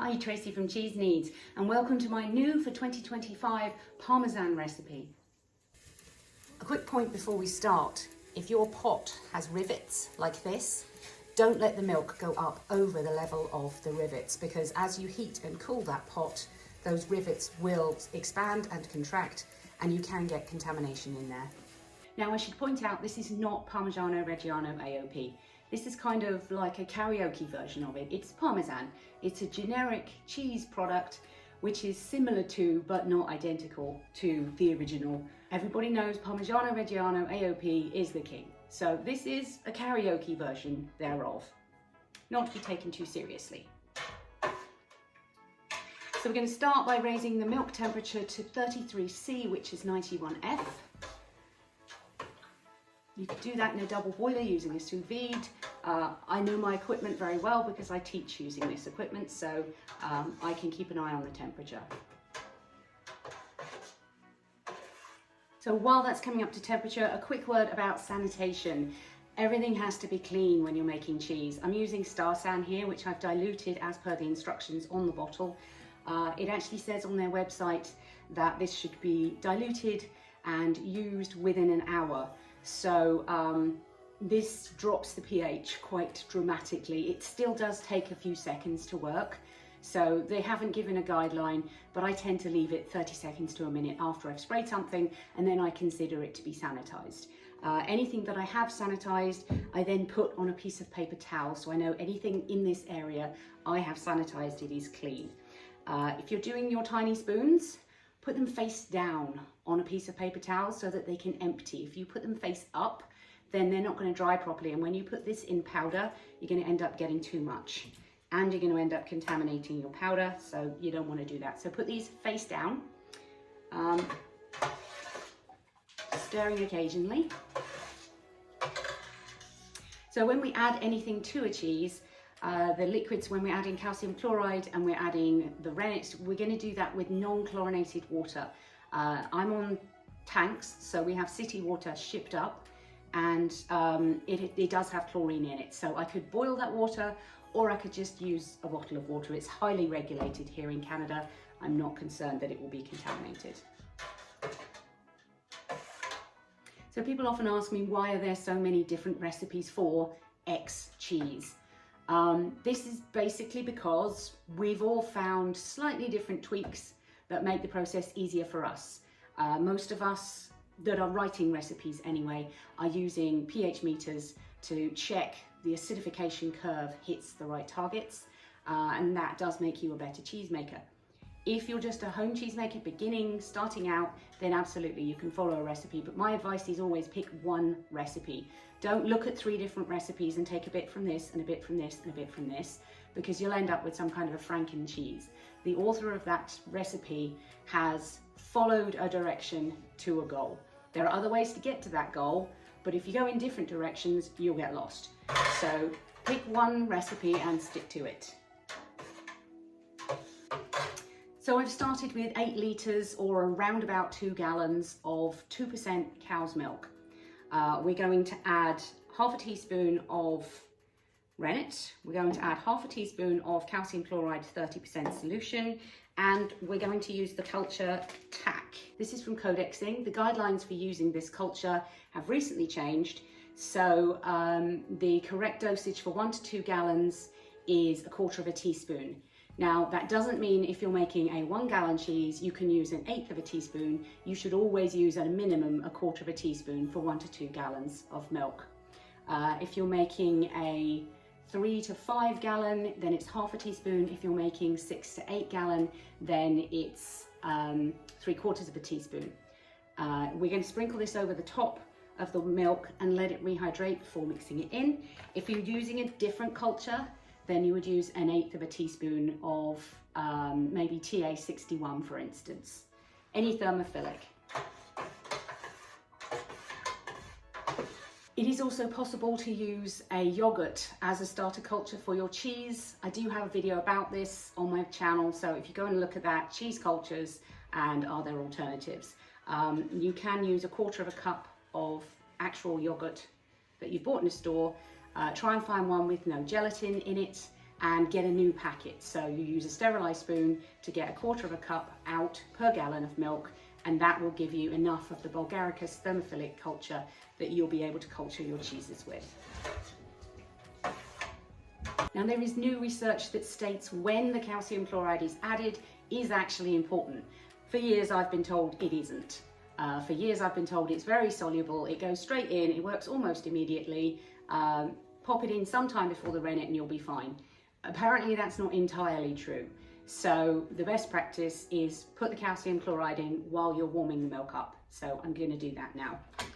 Hi, Tracy from Cheese Needs, and welcome to my new for 2025 Parmesan recipe. A quick point before we start: if your pot has rivets like this, don't let the milk go up over the level of the rivets, because as you heat and cool that pot, those rivets will expand and contract and you can get contamination in there. Now I should point out, this is not Parmigiano Reggiano AOP. This is kind of like a karaoke version of it. It's Parmesan. It's a generic cheese product which is similar to, but not identical to, the original. Everybody knows Parmigiano Reggiano AOP is the king. So this is a karaoke version thereof, not to be taken too seriously. So we're going to start by raising the milk temperature to 33°C, which is 91°F. You could do that in a double boiler using a sous vide. I know my equipment very well because I teach using this equipment, so I can keep an eye on the temperature. So while that's coming up to temperature, a quick word about sanitation. Everything has to be clean when you're making cheese. I'm using Star San here, which I've diluted as per the instructions on the bottle. It actually says on their website that this should be diluted and used within an hour. So this drops the pH quite dramatically. It still does take a few seconds to work. So they haven't given a guideline, but I tend to leave it 30 seconds to a minute after I've sprayed something, and then I consider it to be sanitized. Anything that I have sanitized, I then put on a piece of paper towel, so I know anything in this area I have sanitized, it is clean. If you're doing your tiny spoons, put them face down on a piece of paper towel so that they can empty. If you put them face up, then they're not going to dry properly, and when you put this in powder, you're going to end up getting too much, and you're going to end up contaminating your powder, so you don't want to do that. So put these face down, stirring occasionally. So when we add anything to a cheese, the liquids, when we're adding calcium chloride and we're adding the rennet, we're going to do that with non-chlorinated water. I'm on tanks, so we have city water shipped up, and it does have chlorine in it. So I could boil that water, or I could just use a bottle of water. It's highly regulated here in Canada. I'm not concerned that it will be contaminated. So people often ask me, why are there so many different recipes for X cheese? This is basically because we've all found slightly different tweaks that make the process easier for us. Most of us that are writing recipes anyway are using pH meters to check the acidification curve hits the right targets, and that does make you a better cheesemaker. If you're just a home cheesemaker starting out, then absolutely you can follow a recipe, but my advice is always pick one recipe. Don't look at 3 different recipes and take a bit from this and a bit from this and a bit from this, because you'll end up with some kind of a Franken cheese. The author of that recipe has followed a direction to a goal. There are other ways to get to that goal, but if you go in different directions, you'll get lost. So pick one recipe and stick to it. So I've started with 8 litres or around about 2 gallons of 2% cow's milk. We're going to add half a teaspoon of rennet. We're going to add half a teaspoon of calcium chloride 30% solution, and we're going to use the culture TAC. This is from Codexing. The guidelines for using this culture have recently changed, so the correct dosage for 1 to 2 gallons is 1/4 teaspoon. Now that doesn't mean if you're making a 1 gallon cheese you can use 1/8 teaspoon. You should always use at a minimum 1/4 teaspoon for 1 to 2 gallons of milk. If you're making a 3 to 5 gallon, then it's half a teaspoon. If you're making 6 to 8 gallon, then it's 3/4 teaspoon. We're going to sprinkle this over the top of the milk and let it rehydrate before mixing it in. If you're using a different culture, then you would use 1/8 teaspoon of maybe TA61, for instance. Any thermophilic. It is also possible to use a yoghurt as a starter culture for your cheese. I do have a video about this on my channel, so if you go and look at that, cheese cultures and are there alternatives. You can use 1/4 cup of actual yoghurt that you've bought in a store. Try and find one with no gelatin in it, and get a new packet. So you use a sterilized spoon to get a quarter of a cup out per gallon of milk, and that will give you enough of the Bulgaricus thermophilic culture that you'll be able to culture your cheeses with. Now, there is new research that states when the calcium chloride is added is actually important. For years I've been told it isn't. For years I've been told it's very soluble, it goes straight in, it works almost immediately, pop it in sometime before the rennet and you'll be fine. Apparently that's not entirely true. So the best practice is put the calcium chloride in while you're warming the milk up. So I'm going to do that now. I'm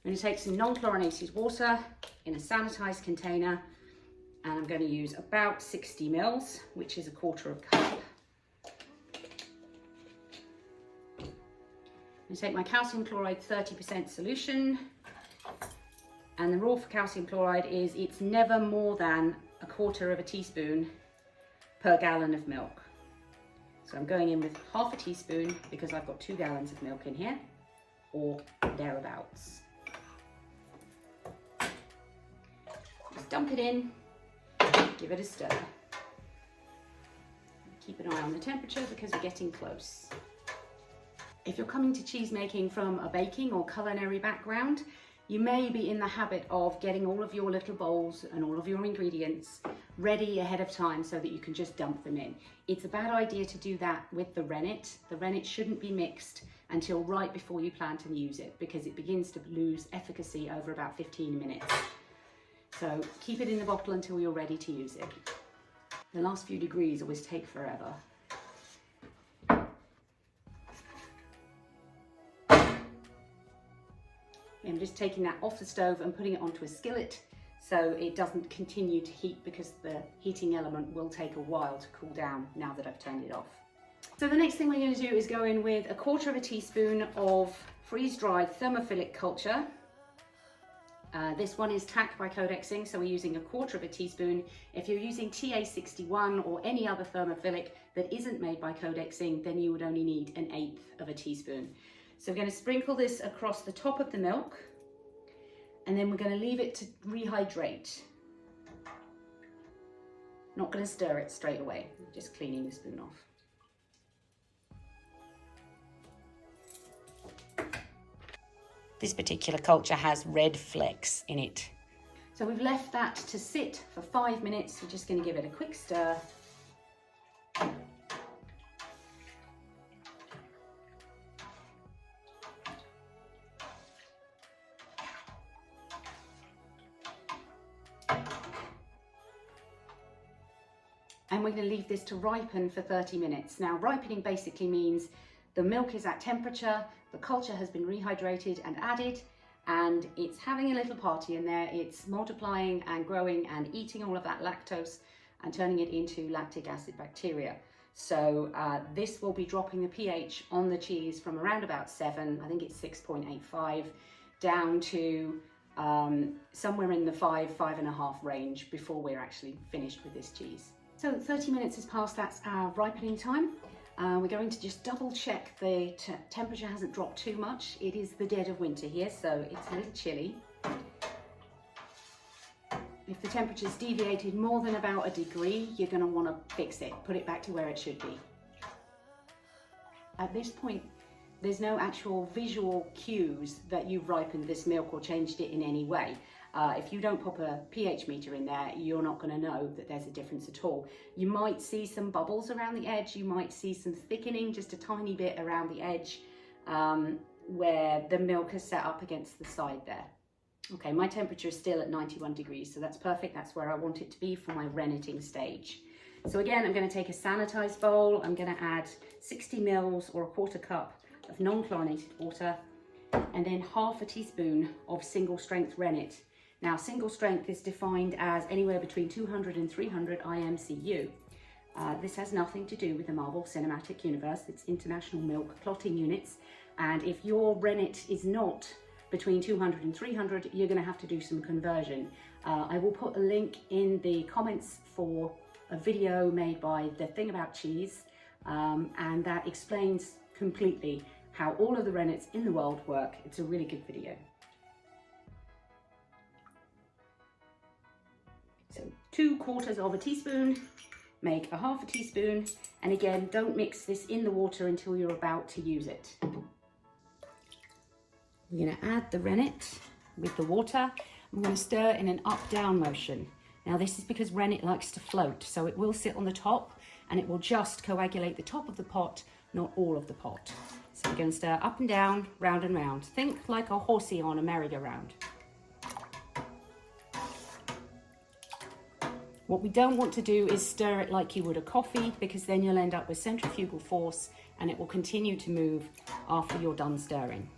going to take some non-chlorinated water in a sanitized container, and I'm going to use about 60 mils, which is a quarter of a cup. I take my calcium chloride 30% solution, and the rule for calcium chloride is it's never more than a quarter of a teaspoon per gallon of milk. So I'm going in with half a teaspoon because I've got 2 gallons of milk in here, or thereabouts. Just dump it in, give it a stir. Keep an eye on the temperature because we're getting close. If you're coming to cheese making from a baking or culinary background, you may be in the habit of getting all of your little bowls and all of your ingredients ready ahead of time so that you can just dump them in. It's a bad idea to do that with the rennet. The rennet shouldn't be mixed until right before you plant and use it, because it begins to lose efficacy over about 15 minutes. So keep it in the bottle until you're ready to use it. The last few degrees always take forever. I'm just taking that off the stove and putting it onto a skillet so it doesn't continue to heat, because the heating element will take a while to cool down now that I've turned it off. So the next thing we're going to do is go in with a quarter of a teaspoon of freeze-dried thermophilic culture. This one is tacked by codexing, so we're using a quarter of a teaspoon. If you're using TA61 or any other thermophilic that isn't made by codexing, then you would only need 1/8 of a teaspoon. So we're going to sprinkle this across the top of the milk, and then we're going to leave it to rehydrate. Not going to stir it straight away, just cleaning the spoon off. This particular culture has red flecks in it. So we've left that to sit for 5 minutes. We're just going to give it a quick stir. And we're going to leave this to ripen for 30 minutes. Now, ripening basically means the milk is at temperature, the culture has been rehydrated and added, and it's having a little party in there. It's multiplying and growing and eating all of that lactose and turning it into lactic acid bacteria. So this will be dropping the pH on the cheese from around about 7, I think it's 6.85, down to somewhere in the 5.5 range before we're actually finished with this cheese. So 30 minutes has passed, that's our ripening time. We're going to just double check the temperature hasn't dropped too much. It is the dead of winter here, so it's a little chilly. If the temperature's deviated more than about a degree, you're going to want to fix it, put it back to where it should be. At this point, there's no actual visual cues that you've ripened this milk or changed it in any way. If you don't pop a pH meter in there, you're not going to know that there's a difference at all. You might see some bubbles around the edge, you might see some thickening just a tiny bit around the edge where the milk has set up against the side there. Okay, my temperature is still at 91 degrees, so that's perfect. That's where I want it to be for my renneting stage. So again, I'm going to take a sanitized bowl. I'm going to add 60 mils or a quarter cup of non-chlorinated water, and then half a teaspoon of single strength rennet. Now, single strength is defined as anywhere between 200 and 300 IMCU. This has nothing to do with the Marvel Cinematic Universe. It's International Milk Clotting Units. And if your rennet is not between 200 and 300, you're going to have to do some conversion. I will put a link in the comments for a video made by The Thing About Cheese, and that explains completely how all of the rennets in the world work. It's a really good video. So 2/4 of a teaspoon, make a 1/2 teaspoon, and again, don't mix this in the water until you're about to use it. We're going to add the rennet with the water. I'm going to stir in an up-down motion. Now this is because rennet likes to float, so it will sit on the top and it will just coagulate the top of the pot, not all of the pot. So we're going to stir up and down, round and round. Think like a horsey on a merry-go-round. What we don't want to do is stir it like you would a coffee, because then you'll end up with centrifugal force and it will continue to move after you're done stirring.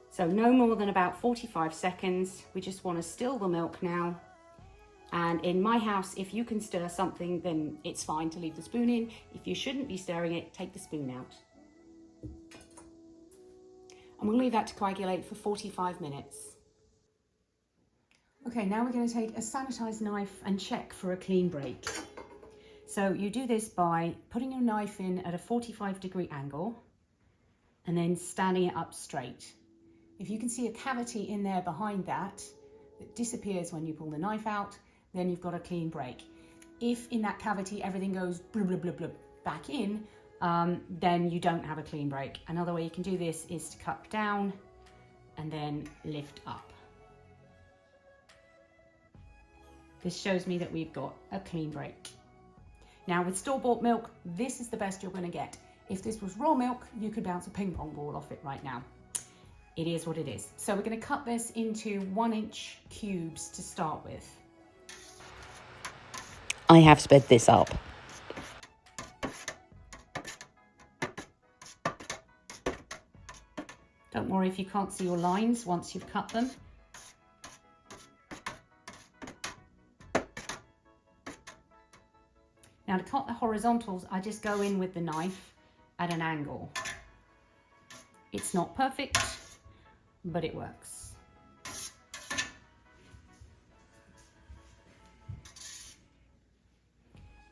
So no more than about 45 seconds. We just want to still the milk now. And in my house, if you can stir something, then it's fine to leave the spoon in. If you shouldn't be stirring it, take the spoon out. And we'll leave that to coagulate for 45 minutes. Okay, now we're going to take a sanitized knife and check for a clean break. So you do this by putting your knife in at a 45-degree angle and then standing it up straight. If you can see a cavity in there behind that disappears when you pull the knife out, then you've got a clean break. If in that cavity everything goes blub, blub, blub, blub back in, then you don't have a clean break. Another way you can do this is to cup down and then lift up. This shows me that we've got a clean break. Now with store-bought milk, this is the best you're going to get. If this was raw milk, you could bounce a ping pong ball off it right now. It is what it is. So we're going to cut this into 1-inch cubes to start with. I have sped this up. Don't worry if you can't see your lines once you've cut them. Now to cut the horizontals, I just go in with the knife at an angle. It's not perfect, but it works.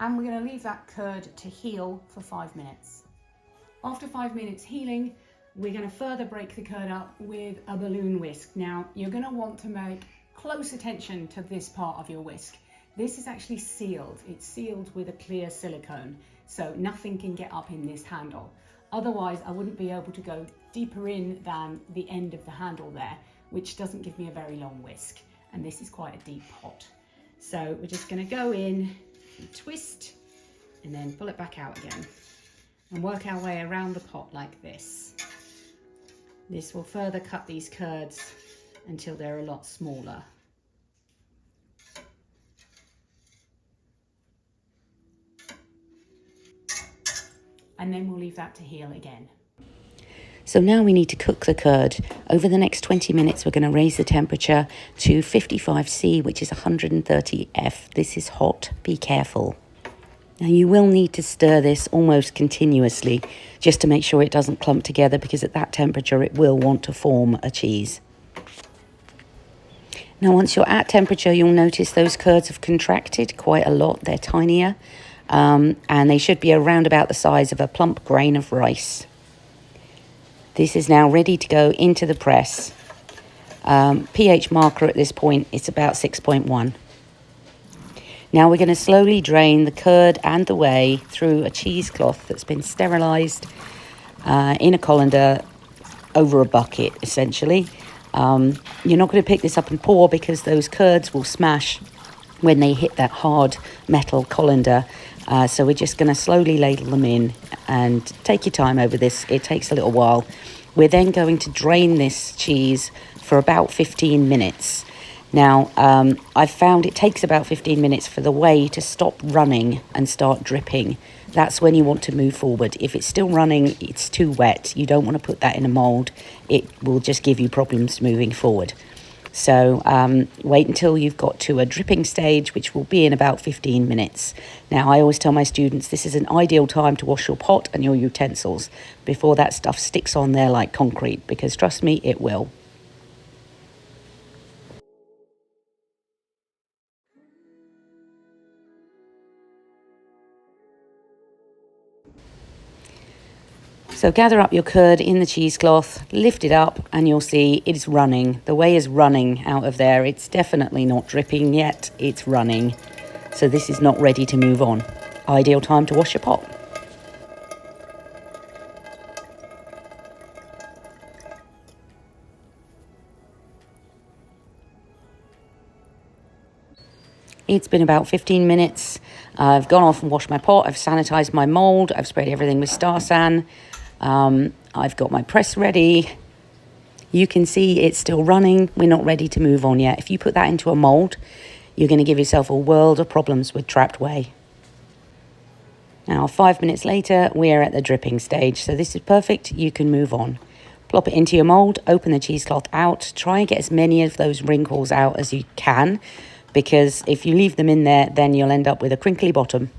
And we're going to leave that curd to heal for 5 minutes. After 5 minutes healing, we're going to further break the curd up with a balloon whisk. Now, you're going to want to make close attention to this part of your whisk. This is actually sealed. It's sealed with a clear silicone, so nothing can get up in this handle. Otherwise, I wouldn't be able to go deeper in than the end of the handle there, which doesn't give me a very long whisk. And this is quite a deep pot. So we're just going to go in and twist and then pull it back out again and work our way around the pot like this. This will further cut these curds until they're a lot smaller. And then we'll leave that to heal again. So now we need to cook the curd. Over the next 20 minutes, we're going to raise the temperature to 55°C, which is 130 F. This is hot. Be careful. Now you will need to stir this almost continuously just to make sure it doesn't clump together, because at that temperature it will want to form a cheese. Now once you're at temperature, you'll notice those curds have contracted quite a lot. They're tinier. And they should be around about the size of a plump grain of rice. This is now ready to go into the press. pH marker at this point is about 6.1. Now we're going to slowly drain the curd and the whey through a cheesecloth that's been sterilised in a colander over a bucket, essentially. You're not going to pick this up and pour, because those curds will smash when they hit that hard metal colander. So we're just going to slowly ladle them in, and take your time over this. It takes a little while. We're then going to drain this cheese for about 15 minutes. Now, I've found it takes about 15 minutes for the whey to stop running and start dripping. That's when you want to move forward. If it's still running, it's too wet. You don't want to put that in a mould. It will just give you problems moving forward. So wait until you've got to a dripping stage, which will be in about 15 minutes. Now, I always tell my students this is an ideal time to wash your pot and your utensils before that stuff sticks on there like concrete, because trust me, it will. So gather up your curd in the cheesecloth, lift it up, and you'll see it's running. The whey is running out of there. It's definitely not dripping yet, it's running. So this is not ready to move on. Ideal time to wash your pot. It's been about 15 minutes. I've gone off and washed my pot. I've sanitized my mold. I've sprayed everything with Star San. I've got my press ready. You can see it's still running. We're not ready to move on yet. If you put that into a mold, you're going to give yourself a world of problems with trapped whey. Now, 5 minutes later, we're at the dripping stage. So this is perfect. You can move on. Plop it into your mold, open the cheesecloth out. Try and get as many of those wrinkles out as you can, because if you leave them in there, then you'll end up with a crinkly bottom.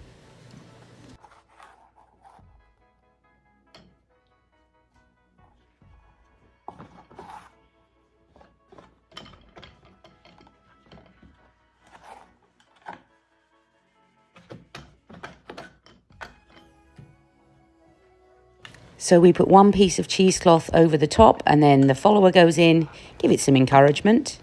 So we put one piece of cheesecloth over the top, and then the follower goes in. Give it some encouragement.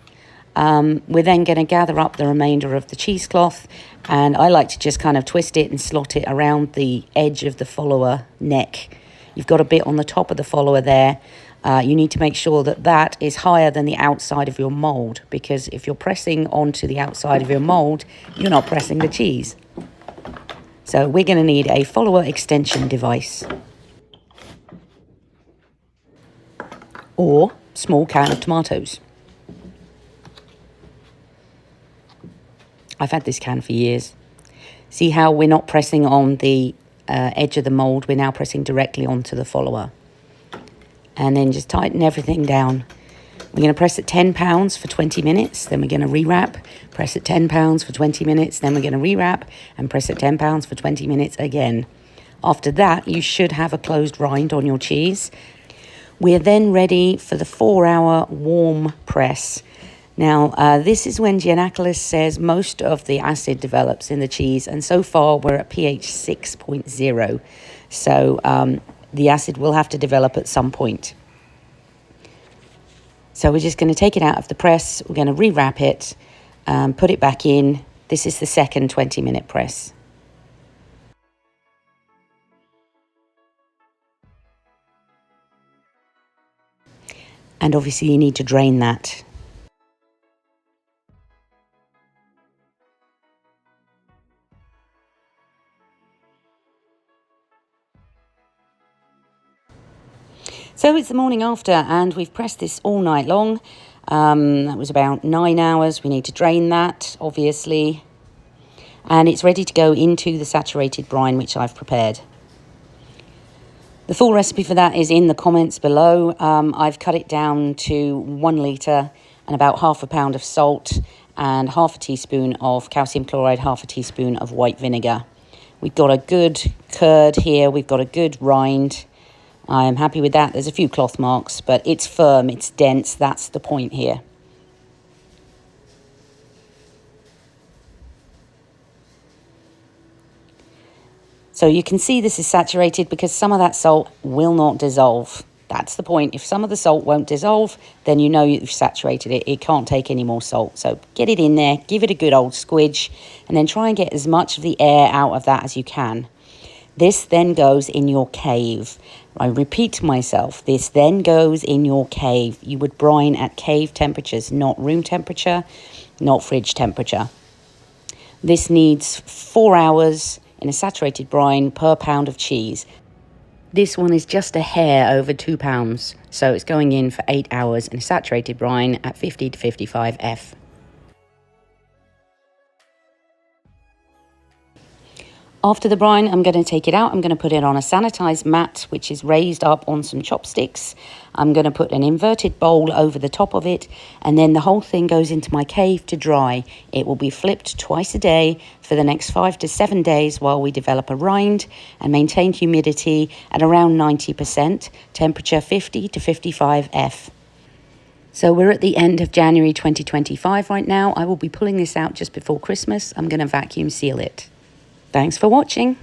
We're then going to gather up the remainder of the cheesecloth, and I like to just kind of twist it and slot it around the edge of the follower neck. You've got a bit on the top of the follower there. You need to make sure that that is higher than the outside of your mold, because if you're pressing onto the outside of your mold, you're not pressing the cheese. So we're going to need a follower extension device, or small can of tomatoes. I've had this can for years. See how we're not pressing on the edge of the mold, we're now pressing directly onto the follower. And then just tighten everything down. We're going to press at 10 pounds for 20 minutes, then we're going to rewrap, press at 10 pounds for 20 minutes, then we're going to rewrap and press at 10 pounds for 20 minutes again. After that, you should have a closed rind on your cheese. We're then ready for the 4-hour warm press. Now, this is when Giannakolis says most of the acid develops in the cheese, and so far we're at pH 6.0. So the acid will have to develop at some point. So we're just going to take it out of the press. We're going to rewrap it, put it back in. This is the second 20-minute press. And obviously you need to drain that. So it's the morning after, and we've pressed this all night long. That was about 9 hours. We need to drain that, obviously. And it's ready to go into the saturated brine, which I've prepared. The full recipe for that is in the comments below. I've cut it down to 1 litre and about half a pound of salt and half a teaspoon of calcium chloride, half a teaspoon of white vinegar. We've got a good curd here. We've got a good rind. I am happy with that. There's a few cloth marks, but it's firm, it's dense. That's the point here. So you can see this is saturated because some of that salt will not dissolve. That's the point. If some of the salt won't dissolve, then you know you've saturated it. It can't take any more salt. So get it in there, give it a good old squidge, and then try and get as much of the air out of that as you can. This then goes in your cave. I repeat myself, this then goes in your cave. You would brine at cave temperatures, not room temperature, not fridge temperature. This needs 4 hours in a saturated brine per pound of cheese. This one is just a hair over 2 pounds, so it's going in for 8 hours in a saturated brine at 50 to 55 F. After the brine, I'm going to take it out. I'm going to put it on a sanitized mat, which is raised up on some chopsticks. I'm going to put an inverted bowl over the top of it, and then the whole thing goes into my cave to dry. It will be flipped twice a day for the next 5 to 7 days while we develop a rind and maintain humidity at around 90%, temperature 50 to 55 F. So we're at the end of January 2025 right now. I will be pulling this out just before Christmas. I'm going to vacuum seal it. Thanks for watching.